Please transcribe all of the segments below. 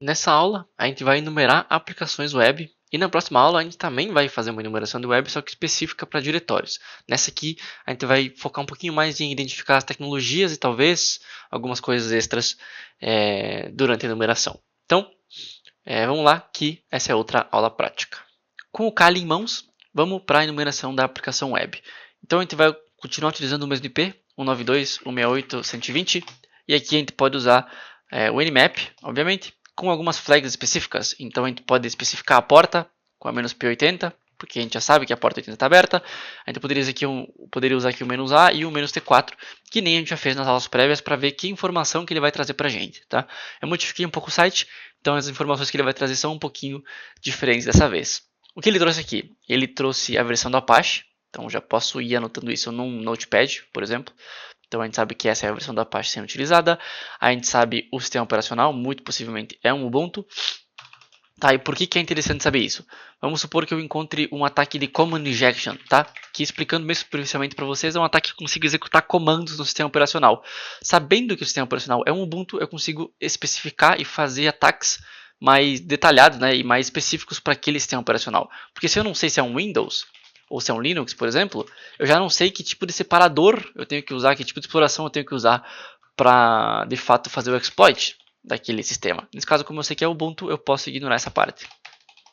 Nessa aula, a gente vai enumerar aplicações web e na próxima aula a gente também vai fazer uma enumeração de web, só que específica para diretórios. Nessa aqui, a gente vai focar um pouquinho mais em identificar as tecnologias e talvez algumas coisas extras durante a enumeração. Então, vamos lá, que essa é outra aula prática. Com o Kali em mãos, vamos para a enumeração da aplicação web. Então, a gente vai continuar utilizando o mesmo IP, 192.168.120, e aqui a gente pode usar o Nmap, obviamente, com algumas flags específicas. Então, a gente pode especificar a porta com a "-P80, porque a gente já sabe que a porta 80 está aberta. A gente poderia usar aqui o "-A" e o "-T4, que nem a gente já fez nas aulas prévias, para ver que informação que ele vai trazer para a gente. Tá? Eu modifiquei um pouco o site, então as informações que ele vai trazer são um pouquinho diferentes dessa vez. O que ele trouxe aqui? Ele trouxe a versão do Apache, então já posso ir anotando isso num Notepad, por exemplo. Então a gente sabe que essa é a versão do Apache sendo utilizada. A gente sabe o sistema operacional, muito possivelmente é um Ubuntu. Tá, e por que é interessante saber isso? Vamos supor que eu encontre um ataque de Command Injection, tá? Que, explicando bem superficialmente para vocês, é um ataque que consigo executar comandos no sistema operacional. Sabendo que o sistema operacional é um Ubuntu, eu consigo especificar e fazer ataques mais detalhados, né, e mais específicos para aquele sistema operacional. Porque se eu não sei se é um Windows ou se é um Linux, por exemplo, eu já não sei que tipo de separador eu tenho que usar, que tipo de exploração eu tenho que usar para, de fato, fazer o exploit daquele sistema. Nesse caso, como eu sei que é Ubuntu, eu posso ignorar essa parte,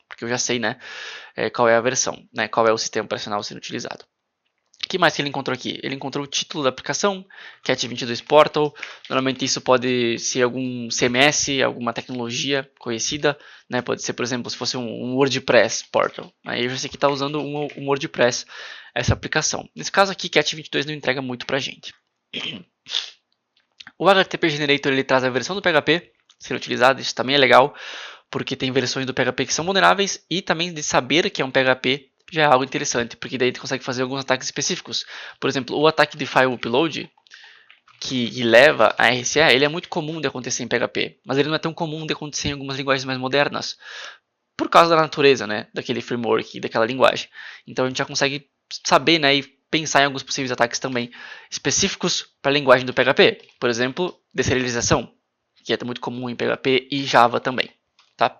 porque eu já sei, né, qual é a versão, né, qual é o sistema operacional sendo utilizado. O que mais que ele encontrou aqui? Ele encontrou o título da aplicação, Cat22 Portal. Normalmente isso pode ser algum CMS, alguma tecnologia conhecida, né? Pode ser, por exemplo, se fosse um WordPress Portal. Aí eu já sei que está usando um WordPress essa aplicação. Nesse caso aqui, Cat22 não entrega muito para a gente. O HTTP Generator ele traz a versão do PHP sendo utilizada, isso também é legal, porque tem versões do PHP que são vulneráveis e também de saber que é um PHP já é algo interessante, porque daí tu consegue fazer alguns ataques específicos. Por exemplo, o ataque de file upload, que leva a RCA, ele é muito comum de acontecer em PHP, mas ele não é tão comum de acontecer em algumas linguagens mais modernas, por causa da natureza, né, daquele framework, daquela linguagem. Então a gente já consegue saber, né, e pensar em alguns possíveis ataques também específicos para a linguagem do PHP. Por exemplo, deserialização, que é muito comum em PHP e Java também. Tá?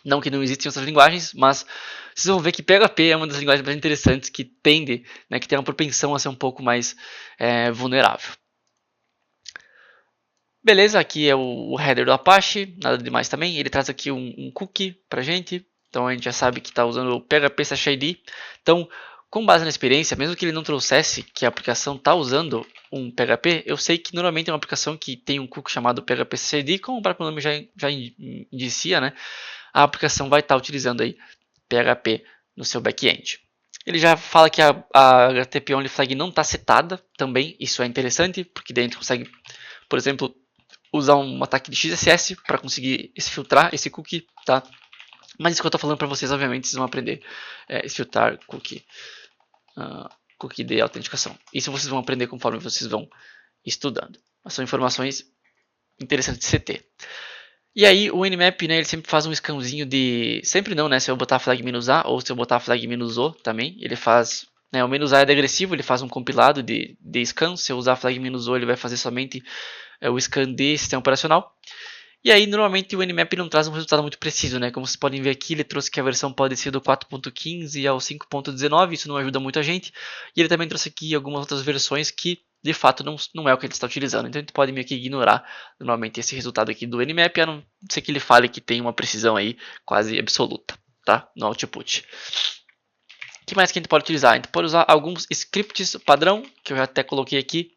Não que não existem outras linguagens, mas vocês vão ver que PHP é uma das linguagens mais interessantes que tende, né, que tem uma propensão a ser um pouco mais vulnerável. Beleza, aqui é o header do Apache, nada demais também. Ele traz aqui um cookie para gente, então a gente já sabe que está usando o PHP Session ID. Então, com base na experiência, mesmo que ele não trouxesse que a aplicação está usando um PHP, eu sei que normalmente é uma aplicação que tem um cookie chamado PHP Session ID, como o próprio nome já indicia, né? A aplicação vai estar utilizando aí PHP no seu back-end. Ele já fala que a HTTP Only Flag não está setada também, isso é interessante, porque daí a gente consegue, por exemplo, usar um ataque de XSS para conseguir filtrar esse cookie, tá? Mas isso que eu estou falando para vocês, obviamente, vocês vão aprender filtrar cookie de autenticação. Isso vocês vão aprender conforme vocês vão estudando. Mas são informações interessantes de se ter. E aí o Nmap, né, ele sempre faz um scanzinho de... Sempre não, né, se eu botar a flag "-A" ou se eu botar a flag "-O" também, ele faz... Né, o "-A" é degressivo, ele faz um compilado de scan. Se eu usar a flag "-O", ele vai fazer somente o scan de sistema operacional. E aí, normalmente, o Nmap não traz um resultado muito preciso, né? Como vocês podem ver aqui, ele trouxe que a versão pode ser do 4.15 ao 5.19, isso não ajuda muito a gente. E ele também trouxe aqui algumas outras versões que, de fato, não é o que ele está utilizando. Então, a gente pode meio que ignorar, normalmente, esse resultado aqui do Nmap, a não ser que ele fale que tem uma precisão aí quase absoluta, tá? No output. O que mais que a gente pode utilizar? A gente pode usar alguns scripts padrão, que eu já até coloquei aqui,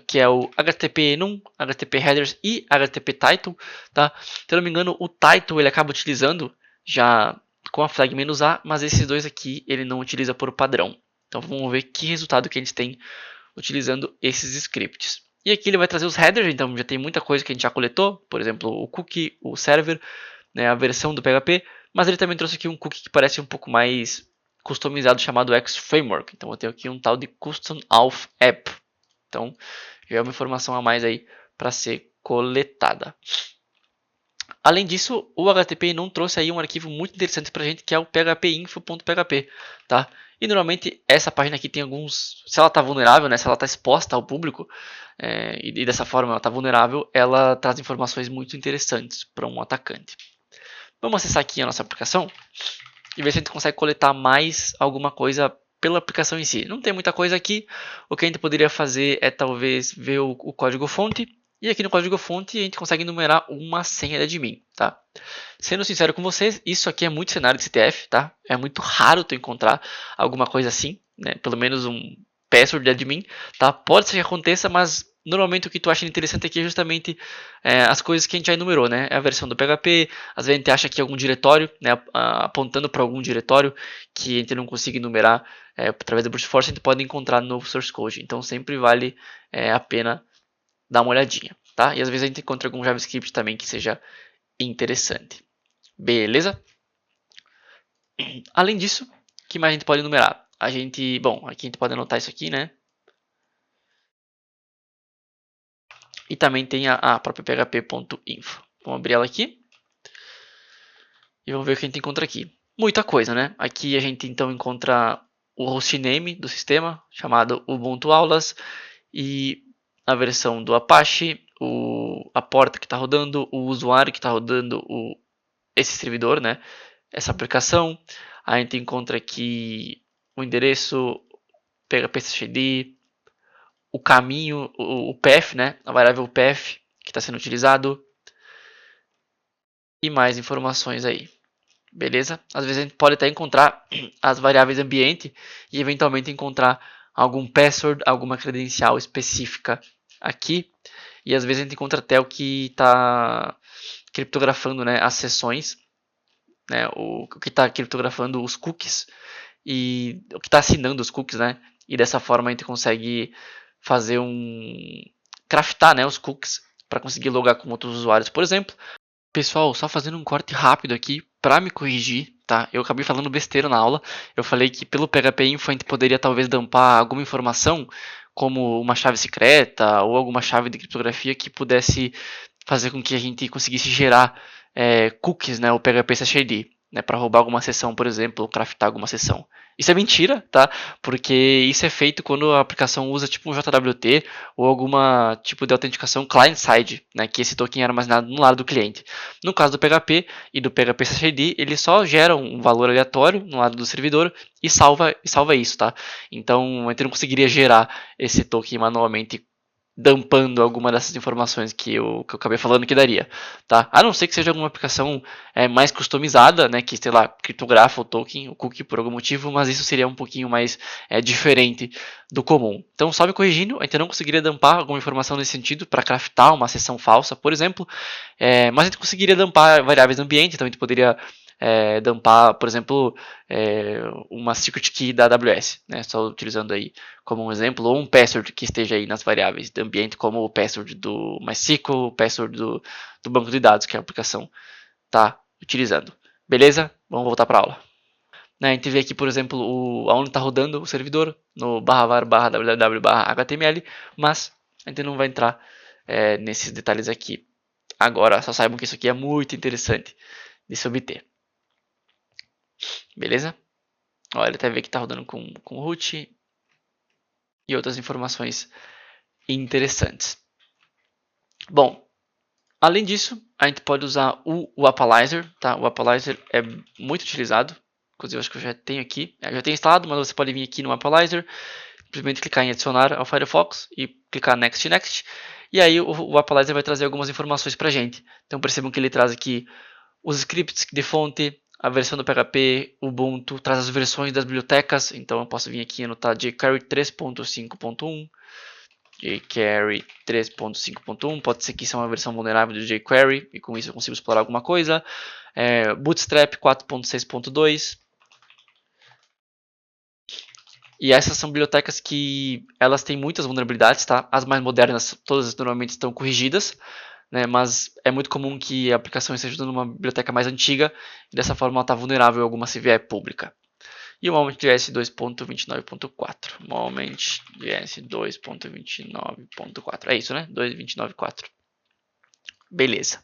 que é o HTTP Enum, HTTP Headers e HTTP Title, tá? Se eu não me engano, o Title ele acaba utilizando já com a flag "-A", mas esses dois aqui ele não utiliza por padrão. Então vamos ver que resultado que a gente tem utilizando esses scripts. E aqui ele vai trazer os headers, então já tem muita coisa que a gente já coletou, por exemplo, o cookie, o server, né, a versão do PHP, mas ele também trouxe aqui um cookie que parece um pouco mais customizado chamado X-Framework. Então eu tenho aqui um tal de Custom Auth App. Então, já é uma informação a mais aí para ser coletada. Além disso, o HTTP não trouxe aí um arquivo muito interessante para a gente, que é o phpinfo.php, tá? E normalmente essa página aqui tem alguns, se ela está vulnerável, né, se ela está exposta ao público, e dessa forma ela está vulnerável, ela traz informações muito interessantes para um atacante. Vamos acessar aqui a nossa aplicação e ver se a gente consegue coletar mais alguma coisa pela aplicação em si. Não tem muita coisa aqui, o que a gente poderia fazer é talvez ver o código-fonte, e aqui no código-fonte a gente consegue enumerar uma senha de admin, tá? Sendo sincero com vocês, isso aqui é muito cenário de CTF, tá? É muito raro tu encontrar alguma coisa assim, né? Pelo menos um password de admin, tá? Pode ser que aconteça, mas normalmente o que tu acha interessante aqui é justamente as coisas que a gente já enumerou, né? A versão do PHP, às vezes a gente acha aqui algum diretório, né? Apontando para algum diretório que a gente não consiga enumerar através do brute force, a gente pode encontrar no source code. Então sempre vale a pena dar uma olhadinha, tá? E às vezes a gente encontra algum JavaScript também que seja interessante. Beleza? Além disso, o que mais a gente pode enumerar? Bom, aqui a gente pode anotar isso aqui, né? E também tem a própria php.info. Vamos abrir ela aqui. E vamos ver o que a gente encontra aqui. Muita coisa, né? Aqui a gente então encontra o hostname do sistema, chamado Ubuntu Aulas, e a versão do Apache, a porta que está rodando, o usuário que está rodando esse servidor, né? Essa aplicação. A gente encontra aqui o endereço, php-std, o caminho, o path, né? A variável path que está sendo utilizado, e mais informações aí. Beleza? Às vezes a gente pode até encontrar as variáveis ambiente e eventualmente encontrar algum password, alguma credencial específica aqui. E às vezes a gente encontra até o que está criptografando, né, as sessões, né, o que está criptografando os cookies e o que está assinando os cookies, né? E dessa forma a gente consegue fazer craftar, né, os cookies para conseguir logar com outros usuários, por exemplo. Pessoal, só fazendo um corte rápido aqui para me corrigir, tá? Eu acabei falando besteira na aula. Eu falei que pelo PHP-Info a gente poderia talvez dumpar alguma informação, como uma chave secreta ou alguma chave de criptografia que pudesse fazer com que a gente conseguisse gerar cookies, né, o PHP-SHD, né, para roubar alguma sessão, por exemplo, ou craftar alguma sessão. Isso é mentira, tá? Porque isso é feito quando a aplicação usa tipo um JWT ou alguma tipo de autenticação client-side, né, que esse token é armazenado no lado do cliente. No caso do PHP e do PHP-SHD, ele só gera um valor aleatório no lado do servidor e salva isso, tá? Então, a gente não conseguiria gerar esse token manualmente dumpando alguma dessas informações que eu acabei falando que daria, tá? A não ser que seja alguma aplicação mais customizada, né, que, sei lá, criptografa o token, o cookie por algum motivo, mas isso seria um pouquinho mais diferente do comum. Então, só me corrigindo, a gente não conseguiria dumpar alguma informação nesse sentido para craftar uma sessão falsa, por exemplo, mas a gente conseguiria dumpar variáveis do ambiente, então a gente poderia dumpar, por exemplo, uma secret key da AWS, né, só utilizando aí como um exemplo, ou um password que esteja aí nas variáveis do ambiente, como o password do MySQL, o password do banco de dados que a aplicação está utilizando. Beleza? Vamos voltar para a aula. A gente vê aqui, por exemplo, aonde está rodando o servidor, no /var/www/html, mas a gente não vai entrar nesses detalhes aqui agora. Só saibam que isso aqui é muito interessante de se obter. Beleza? Olha, até vê que está rodando com root e outras informações interessantes. Bom, além disso, a gente pode usar o Appalizer, tá? O Appalizer é muito utilizado, inclusive acho que eu já tenho aqui, eu já tenho instalado, mas você pode vir aqui no Appalizer, simplesmente clicar em adicionar ao Firefox e clicar Next, Next, e aí o Appalizer vai trazer algumas informações para a gente. Então percebam que ele traz aqui os scripts de fonte, a versão do PHP, Ubuntu, traz as versões das bibliotecas, então eu posso vir aqui e anotar jQuery 3.5.1, jQuery 3.5.1, pode ser que isso é uma versão vulnerável do jQuery, e com isso eu consigo explorar alguma coisa, Bootstrap 4.6.2, e essas são bibliotecas que elas têm muitas vulnerabilidades, tá? As mais modernas, todas normalmente estão corrigidas, né? Mas é muito comum que a aplicação esteja usando uma biblioteca mais antiga e dessa forma ela está vulnerável a alguma CVE pública. E o Moment.js 2.29.4. Moment.js 2.29.4. É isso, né? 2.29.4. Beleza.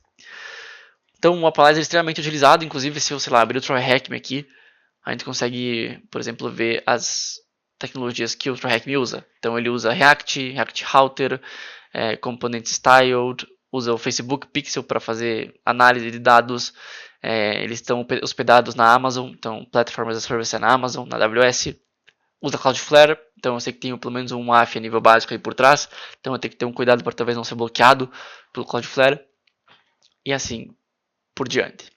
Então o Appalizer é extremamente utilizado, inclusive se eu, sei lá, abrir o TryHackMe aqui, a gente consegue, por exemplo, ver as tecnologias que o TryHackMe usa. Então ele usa React, React Router, Component Styled, usa o Facebook Pixel para fazer análise de dados. Eles estão hospedados na Amazon, então Platform as a Service é na Amazon, na AWS. Usa Cloudflare, então eu sei que tem pelo menos um AF a nível básico aí por trás, então eu tenho que ter um cuidado para talvez não ser bloqueado pelo Cloudflare. E assim por diante.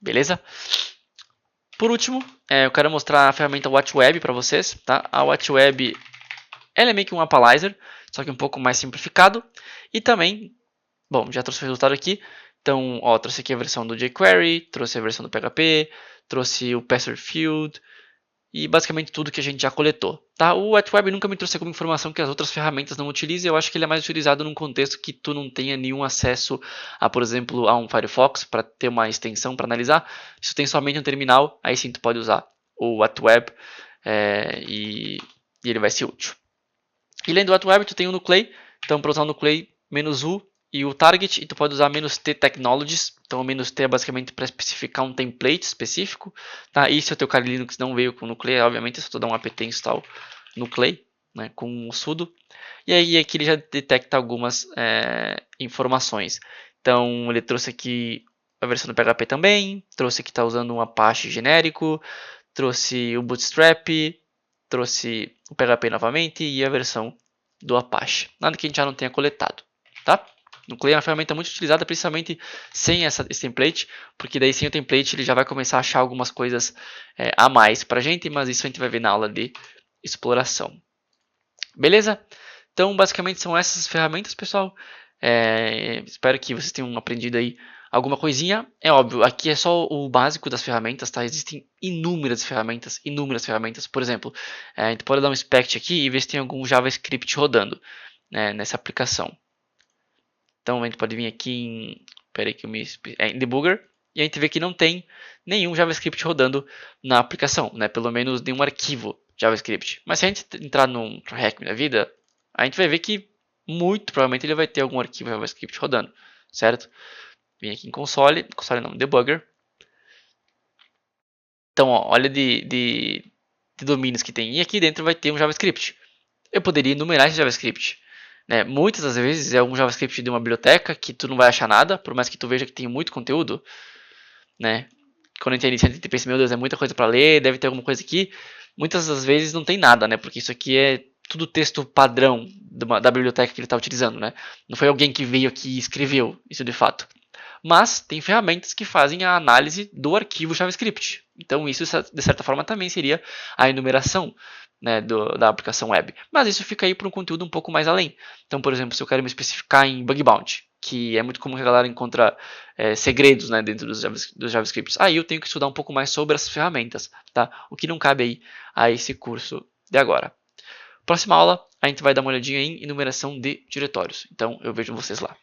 Beleza? Por último, eu quero mostrar a ferramenta WatchWeb para vocês. Tá? A WatchWeb ela é meio que um Appalizer, só que um pouco mais simplificado. E também, bom, já trouxe o resultado aqui. Então, ó, trouxe aqui a versão do jQuery, trouxe a versão do PHP, trouxe o Password Field e basicamente tudo que a gente já coletou. Tá? O WatchWeb nunca me trouxe alguma informação que as outras ferramentas não utilizem. Eu acho que ele é mais utilizado num contexto que tu não tenha nenhum acesso a, por exemplo, a um Firefox para ter uma extensão para analisar. Se tu tem somente um terminal, aí sim tu pode usar o WatchWeb e ele vai ser útil. E além do WatchWeb, tu tem o Nuclei. Então, para usar o Nuclei, "-u" e o Target, e tu pode usar "-t Technologies". Então, o "-t" é basicamente para especificar um template específico. Tá? E se o teu Kali Linux não veio com o Nuclei, obviamente, é só tu dar um apt install Nuclei, né, com o sudo. E aí aqui ele já detecta algumas informações. Então, ele trouxe aqui a versão do PHP também, trouxe que está usando um Apache genérico, trouxe o Bootstrap, trouxe o PHP novamente e a versão do Apache. Nada que a gente já não tenha coletado, tá? Nuclei é uma ferramenta muito utilizada, principalmente sem esse template, porque daí sem o template ele já vai começar a achar algumas coisas a mais para a gente, mas isso a gente vai ver na aula de exploração. Beleza? Então, basicamente são essas ferramentas, pessoal. Espero que vocês tenham aprendido aí alguma coisinha. É óbvio, aqui é só o básico das ferramentas, tá? Existem inúmeras ferramentas, inúmeras ferramentas. Por exemplo, a gente pode dar um inspect aqui e ver se tem algum JavaScript rodando, né, nessa aplicação. Então, a gente pode vir aqui em, em Debugger e a gente vê que não tem nenhum JavaScript rodando na aplicação, né? Pelo menos nenhum arquivo JavaScript. Mas se a gente entrar num TryHackMe da vida, a gente vai ver que muito provavelmente ele vai ter algum arquivo JavaScript rodando, certo? Vem aqui em console não, debugger. Então, ó, olha de domínios que tem. E aqui dentro vai ter um JavaScript. Eu poderia enumerar esse JavaScript. Né? Muitas das vezes é um JavaScript de uma biblioteca que tu não vai achar nada, por mais que tu veja que tem muito conteúdo. Né? Quando a gente é iniciante, a gente pensa, meu Deus, é muita coisa para ler, deve ter alguma coisa aqui. Muitas das vezes não tem nada, né? Porque isso aqui é tudo texto padrão da biblioteca que ele está utilizando, né? Não foi alguém que veio aqui e escreveu isso de fato. Mas tem ferramentas que fazem a análise do arquivo JavaScript. Então isso, de certa forma, também seria a enumeração, né, da aplicação web. Mas isso fica aí para um conteúdo um pouco mais além. Então, por exemplo, se eu quero me especificar em bug bounty, que é muito comum que a galera encontra segredos, né, dentro dos JavaScripts, aí eu tenho que estudar um pouco mais sobre as ferramentas, tá? O que não cabe aí a esse curso de agora. Próxima aula, a gente vai dar uma olhadinha em enumeração de diretórios. Então, eu vejo vocês lá.